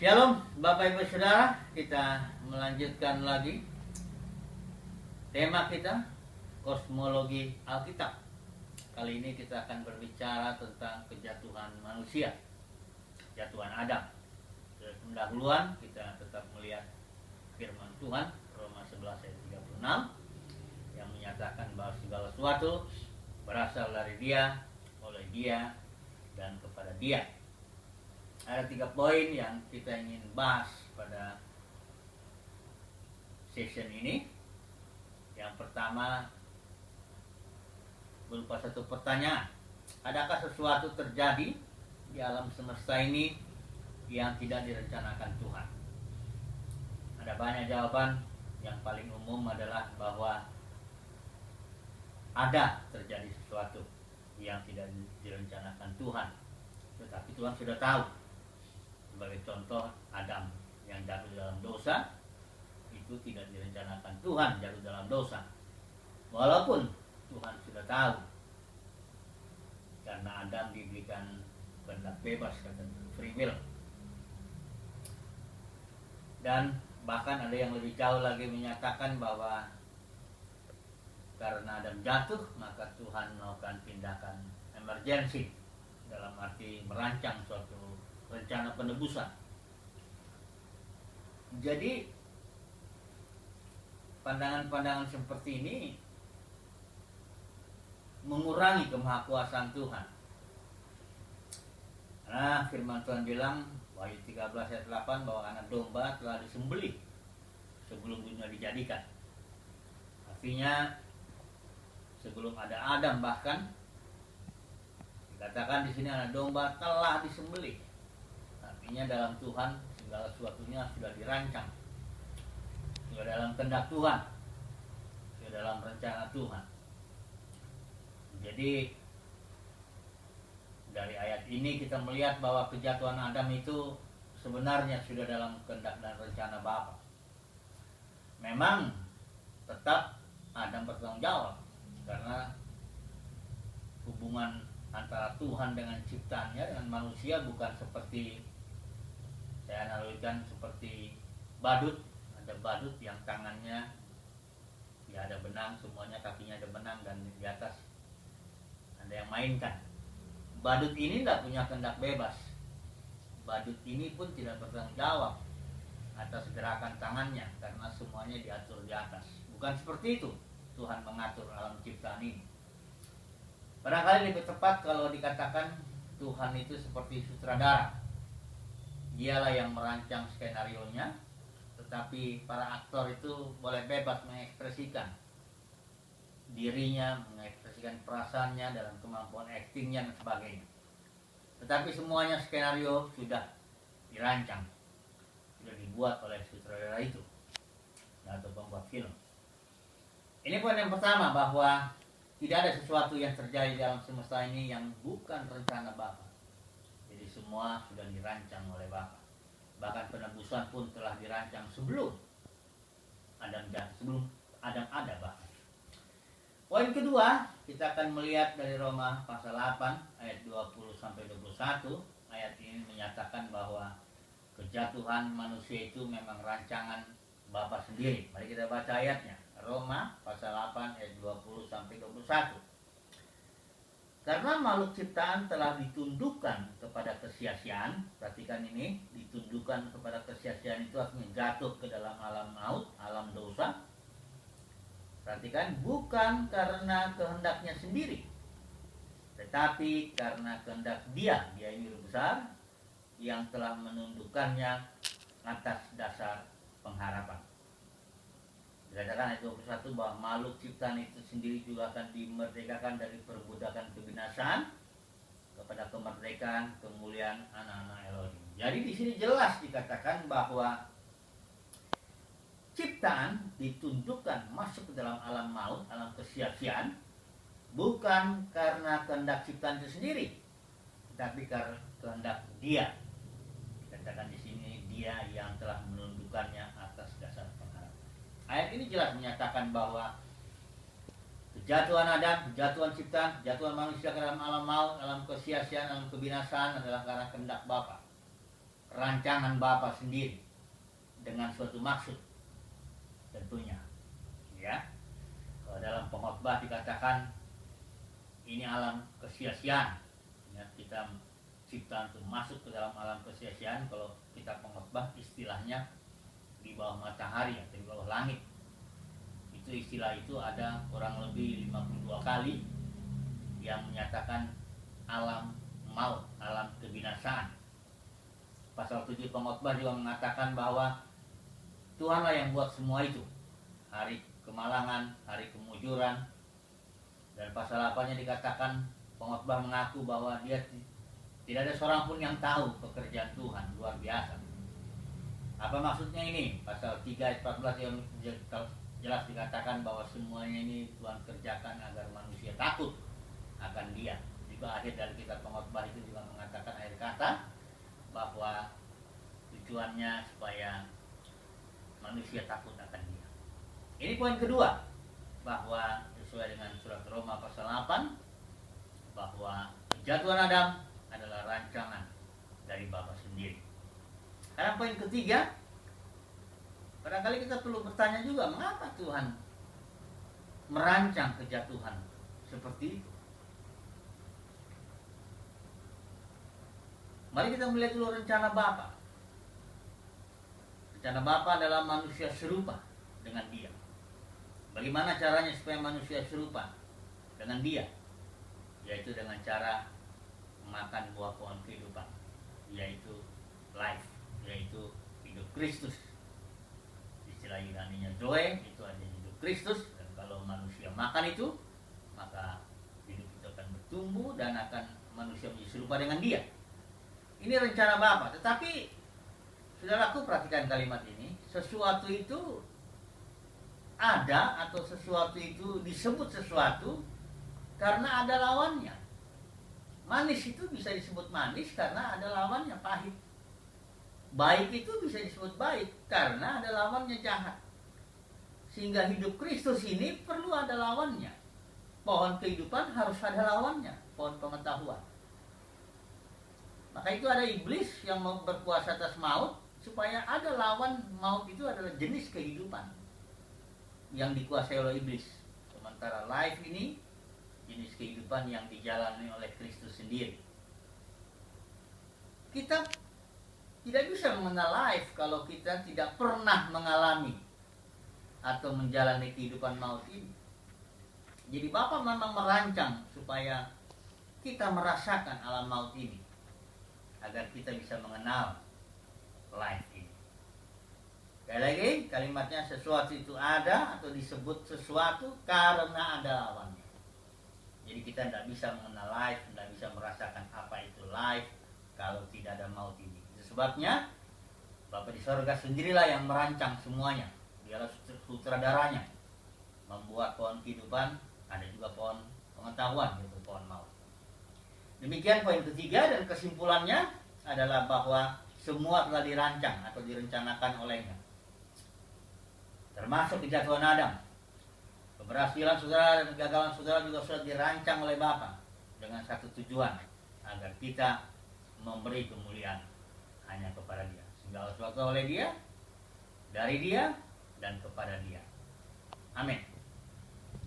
Shalom Bapak Ibu Saudara, kita melanjutkan lagi tema kita, kosmologi Alkitab. Kali ini kita akan berbicara tentang kejatuhan manusia, kejatuhan Adam. Pendahuluan kita tetap melihat firman Tuhan, Roma 11 ayat 36, yang menyatakan bahwa segala sesuatu berasal dari Dia, oleh Dia, dan kepada Dia. Ada 3 poin yang kita ingin bahas pada session ini. Yang pertama berupa satu pertanyaan. Adakah sesuatu terjadi di alam semesta ini yang tidak direncanakan Tuhan? Ada banyak jawaban. Yang paling umum adalah bahwa ada terjadi sesuatu yang tidak direncanakan Tuhan, tetapi Tuhan sudah tahu. Sebagai contoh, Adam yang jatuh dalam dosa, itu tidak direncanakan Tuhan jatuh dalam dosa, walaupun Tuhan sudah tahu, karena Adam diberikan kehendak bebas, kata free will. Dan bahkan ada yang lebih jauh lagi menyatakan bahwa karena Adam jatuh, maka Tuhan melakukan tindakan emergensi, dalam arti merancang suatu rencana penebusan. Jadi pandangan-pandangan seperti ini mengurangi kemahakuasaan Tuhan. Karena firman Tuhan bilang, Wahyu 13 ayat 8, bahwa anak domba telah disembelih sebelum dunia dijadikan. Artinya sebelum ada Adam, bahkan dikatakan di sini anak domba telah disembelih. Artinya dalam Tuhan segala sesuatunya sudah dirancang, sudah dalam kehendak Tuhan, sudah dalam rencana Tuhan. Jadi dari ayat ini kita melihat bahwa kejatuhan Adam itu sebenarnya sudah dalam kehendak dan rencana Bapa. Memang tetap Adam bertanggung jawab, karena hubungan antara Tuhan dengan ciptaannya dengan manusia bukan seperti, saya analogikan seperti badut. Ada badut yang tangannya ya ada benang, semuanya kakinya ada benang, dan di atas ada yang mainkan. Badut ini tidak punya kehendak bebas. Badut ini pun tidak bertanggung jawab atas gerakan tangannya, karena semuanya diatur di atas. Bukan seperti itu Tuhan mengatur alam ciptaan ini. Barangkali lebih tepat kalau dikatakan Tuhan itu seperti sutradara. Dialah yang merancang skenario-nya, tetapi para aktor itu boleh bebas mengekspresikan dirinya, mengekspresikan perasaannya dalam kemampuan aktingnya dan sebagainya. Tetapi semuanya skenario sudah dirancang, sudah dibuat oleh sutradara itu atau pembuat film. Ini poin yang pertama, bahwa tidak ada sesuatu yang terjadi dalam semesta ini yang bukan rencana Bapa. Jadi semua sudah dirancang oleh Bapa. Bahkan penebusan pun telah dirancang sebelum Adam jatuh, sebelum Adam ada bahkan. Poin kedua, kita akan melihat dari Roma pasal 8 ayat 20 sampai 21. Ayat ini menyatakan bahwa kejatuhan manusia itu memang rancangan Bapa sendiri. Mari kita baca ayatnya. Roma pasal 8 ayat 20 sampai 21. Karena makhluk ciptaan telah ditundukkan kepada kesia-siaan. Perhatikan ini, ditundukkan kepada kesia-siaan itu artinya jatuh ke dalam alam maut, alam dosa. Perhatikan, bukan karena kehendaknya sendiri, tetapi karena kehendak Dia ini besar, yang telah menundukkannya atas dasar pengharapan. Dikatakan ayat 21 bahwa makhluk ciptaan itu sendiri juga akan dimerdekakan dari perbudakan kebinasaan kepada kemerdekaan kemuliaan anak-anak Elohim. Jadi di sini jelas dikatakan bahwa ciptaan ditundukkan masuk ke dalam alam maut, alam kesia-siaan, bukan karena kehendak ciptaan itu sendiri, tapi karena kehendak Dia. Dikatakan di sini Dia yang telah menundukkannya atas dasar pengharapan. Ayat ini jelas menyatakan bahwa kejatuhan Adam, kejatuhan ciptaan, kejatuhan manusia ke dalam alam maut, alam kesia-siaan, alam kebinasaan adalah karena kehendak Bapa. rancangan Bapa sendiri dengan suatu maksud tentunya. Ya, kalau dalam pengkhotbah dikatakan ini alam kesia-siaan. Ya, kita ciptaan untuk masuk ke dalam alam kesia-siaan. Kalau kita pengkhotbah istilahnya di bawah matahari atau di bawah langit. Itu istilah itu ada kurang lebih 52 kali yang menyatakan alam maut, alam kebinasaan. Pasal 7 pengkhotbah juga mengatakan bahwa Tuhanlah yang buat semua itu. Hari kemalangan, hari kemujuran. Dan pasal 8-nya dikatakan pengkhotbah mengaku bahwa dia tidak ada seorang pun yang tahu pekerjaan Tuhan, luar biasa. Apa maksudnya ini? Pasal 3 ayat 14 yang jelas dikatakan bahwa semuanya ini Tuhan kerjakan agar manusia takut akan Dia. Juga akhir dari kitab pengkhotbah itu juga mengatakan akhir kata bahwa tujuannya supaya manusia takut akan Dia. Ini poin kedua, bahwa sesuai dengan surat Roma pasal 8 bahwa kejatuhan Adam adalah rancangan dari Bapa sendiri. Sekarang poin ketiga, barangkali kita perlu bertanya juga, mengapa Tuhan merancang kejatuhan seperti itu? Mari kita melihat dulu rencana Bapa. Rencana Bapa adalah manusia serupa dengan Dia. Bagaimana caranya supaya manusia serupa dengan Dia? Yaitu dengan cara makan buah pohon kehidupan, yaitu life, yaitu hidup Kristus. Istilah Yunaninya Zoe, itu artinya hidup Kristus. Dan kalau manusia makan itu, maka hidup itu akan bertumbuh dan akan manusia menjadi serupa dengan Dia. Ini rencana Bapa. Tetapi saudaraku, perhatikan kalimat ini. Sesuatu itu ada, atau sesuatu itu disebut sesuatu karena ada lawannya. Manis itu bisa disebut manis karena ada lawannya, pahit. Baik itu bisa disebut baik karena ada lawannya, jahat. Sehingga hidup Kristus ini perlu ada lawannya. Pohon kehidupan harus ada lawannya, pohon pengetahuan. Maka itu ada iblis yang mau berkuasa atas maut, supaya ada lawan maut itu adalah jenis kehidupan yang dikuasai oleh iblis. Sementara life ini jenis kehidupan yang dijalani oleh Kristus sendiri. Kita tidak bisa mengenal life kalau kita tidak pernah mengalami atau menjalani kehidupan maut ini. Jadi Bapa memang merancang supaya kita merasakan alam maut ini, agar kita bisa mengenal life ini. Sekali lagi, kalimatnya sesuatu itu ada atau disebut sesuatu karena ada lawannya. Jadi kita tidak bisa mengenal life, tidak bisa merasakan apa itu life kalau tidak ada maut ini. Itu sebabnya Bapa di sorga sendirilah yang merancang semuanya. Dialah sutradaranya. Membuat pohon kehidupan, ada juga pohon pengetahuan, yaitu pohon maut. Demikian poin ketiga, dan kesimpulannya adalah bahwa semua telah dirancang atau direncanakan olehnya. Termasuk kejatuhan Adam. Keberhasilan saudara dan kegagalan saudara juga sudah dirancang oleh Bapa dengan satu tujuan, agar kita memberi kemuliaan hanya kepada Dia. Segala sesuatu oleh Dia, dari Dia, dan kepada Dia. Amin.